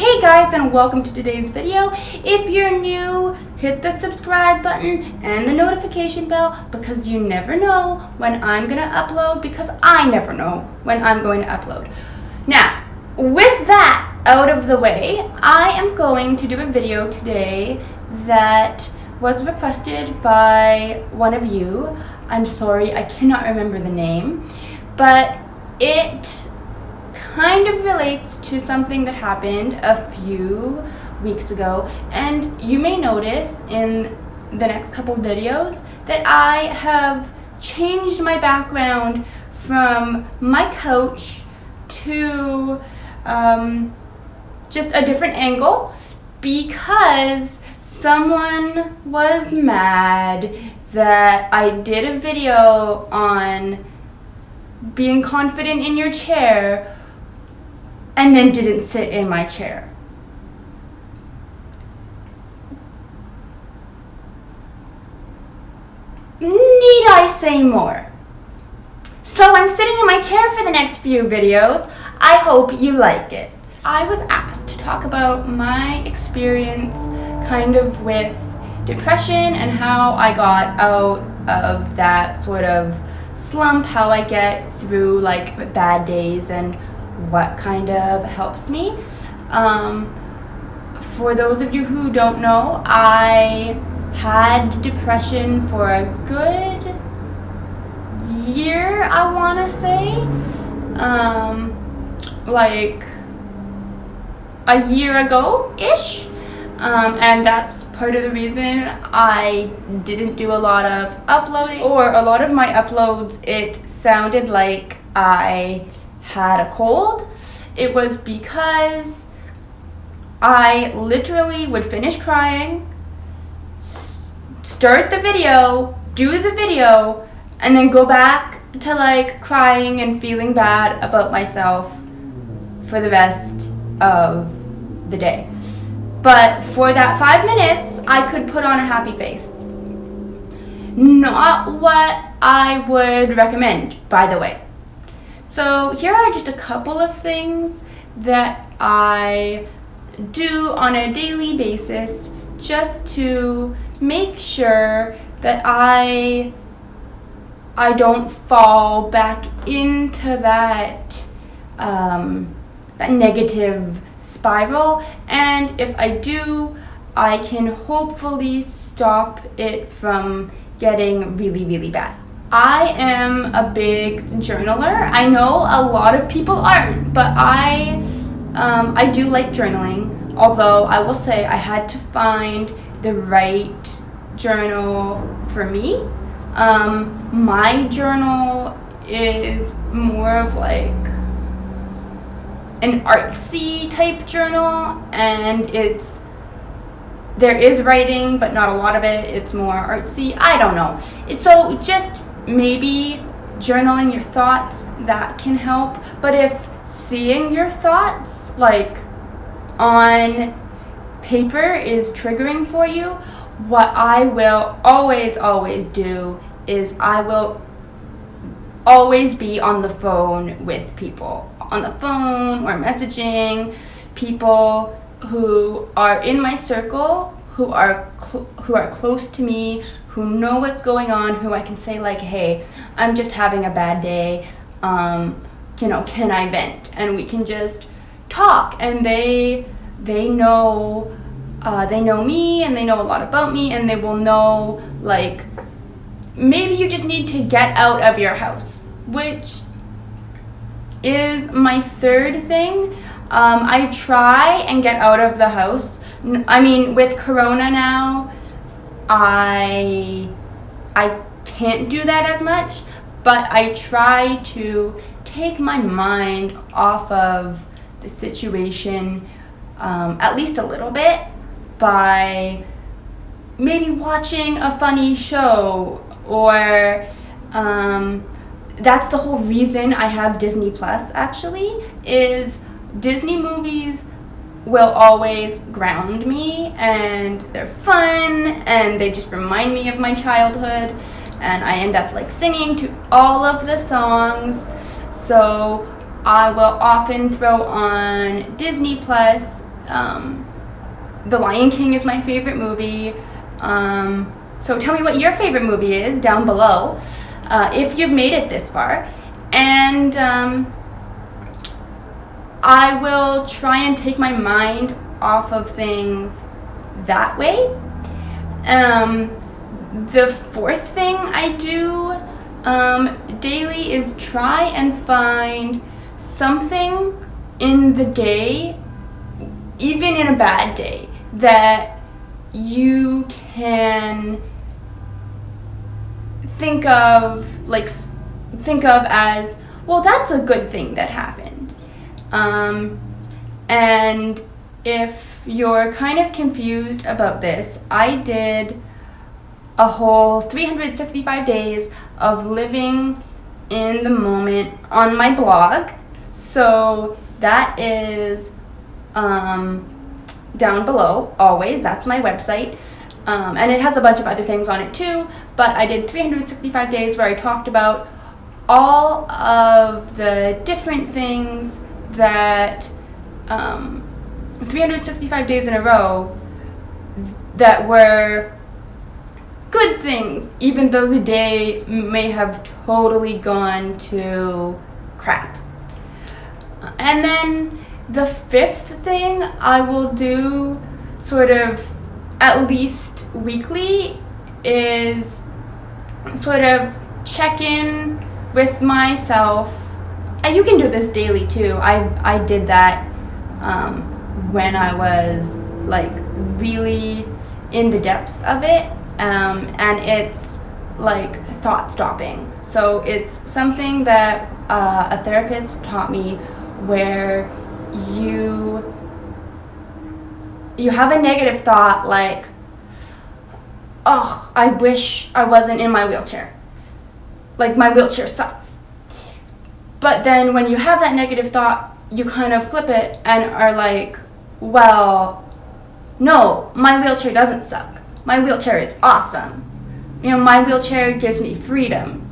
Hey guys, and welcome to today's video. If you're new, hit the subscribe button and the notification bell because you never know when I'm gonna upload, because I never know when I'm going to upload. Now, with that out of the way, I am going to do a video today that was requested by one of you. I'm sorry, I cannot remember the name, but it kind of relates to something that happened a few weeks ago, and you may notice in the next couple videos that I have changed my background from my couch to just a different angle because someone was mad that I did a video on being confident in your chair and then didn't sit in my chair. Need I say more? So I'm sitting in my chair for the next few videos. I hope you like it. I was asked to talk about my experience kind of with depression and how I got out of that sort of slump, how I get through like bad days and what kind of helps me. For those of you who don't know, I had depression for a good year, I want to say. Like a year ago-ish. And that's part of the reason I didn't do a lot of uploading, or a lot of my uploads, it sounded like I had a cold. It was because I literally would finish crying, start the video, do the video, and then go back to like crying and feeling bad about myself for the rest of the day. But for that 5 minutes, I could put on a happy face. Not what I would recommend, by the way. So here are just a couple of things that I do on a daily basis just to make sure that I don't fall back into that that negative spiral, and if I do, I can hopefully stop it from getting really, really bad. I am a big journaler. I know a lot of people aren't, but I do like journaling, although I will say I had to find the right journal for me. My journal is more of like an artsy type journal, and there is writing but not a lot of it. It's more artsy. I don't know. It's so just maybe journaling your thoughts, that can help. But if seeing your thoughts like on paper is triggering for you, what I will always do is I will always be on the phone with people, on the phone or messaging people who are in my circle, who are close to me, who know what's going on, who I can say like, hey, I'm just having a bad day, can I vent? And we can just talk, and they know me, and they know a lot about me, and they will know like maybe you just need to get out of your house, which is my third thing. I try and get out of the house. I mean, with Corona now, I can't do that as much, but I try to take my mind off of the situation at least a little bit by maybe watching a funny show, or that's the whole reason I have Disney Plus, actually, is Disney movies will always ground me, and they're fun, and they just remind me of my childhood, and I end up like singing to all of the songs. So I will often throw on Disney Plus The Lion King is my favorite movie. So tell me what your favorite movie is down below, if you've made it this far. And I will try and take my mind off of things that way. The fourth thing I do daily is try and find something in the day, even in a bad day, that you can think of as, well, that's a good thing that happened. And if you're kind of confused about this, I did a whole 365 days of living in the moment on my blog. So that is down below, always. That's my website. And it has a bunch of other things on it too, but I did 365 days where I talked about all of the different things that 365 days in a row that were good things, even though the day may have totally gone to crap. And then the fifth thing I will do sort of at least weekly is sort of check in with myself. And you can do this daily too. I did that when I was like really in the depths of it, and it's like thought stopping. So it's something that a therapist taught me, where you have a negative thought like, oh, I wish I wasn't in my wheelchair. Like, my wheelchair sucks. But then when you have that negative thought, you kind of flip it and are like, well, no, my wheelchair doesn't suck. My wheelchair is awesome. You know, my wheelchair gives me freedom.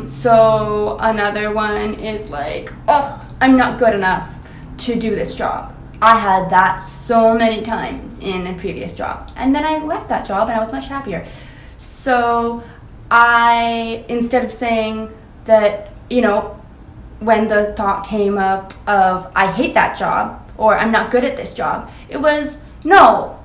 So another one is like, oh, I'm not good enough to do this job. I had that so many times in a previous job. And then I left that job and I was much happier. So I, instead of saying that, you know, when the thought came up of I hate that job or I'm not good at this job, it was, no,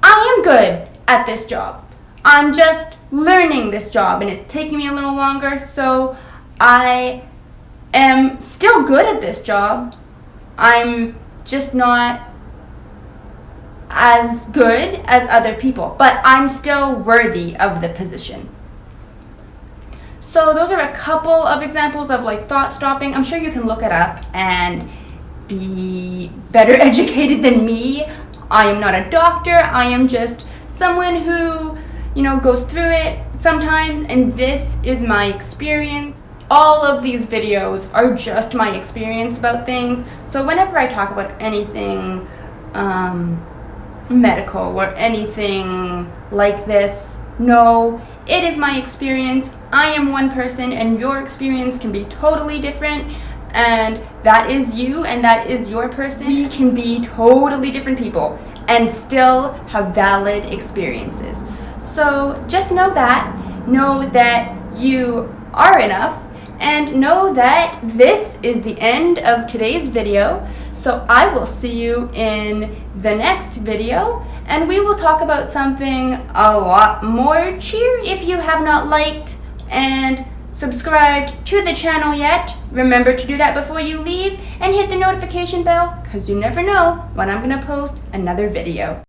I am good at this job. I'm just learning this job and it's taking me a little longer, so I am still good at this job. I'm just not as good as other people, but I'm still worthy of the position. So those are a couple of examples of like thought stopping. I'm sure you can look it up and be better educated than me. I am not a doctor. I am just someone who, you know, goes through it sometimes, and this is my experience. All of these videos are just my experience about things. So whenever I talk about anything medical or anything like this, no, it is my experience. I am one person and your experience can be totally different, and that is you and that is your person. We can be totally different people and still have valid experiences. So just know that you are enough, and know that this is the end of today's video. So I will see you in the next video, and we will talk about something a lot more cheer. If you have not liked and subscribed to the channel yet, remember to do that before you leave, and hit the notification bell, because you never know when I'm going to post another video.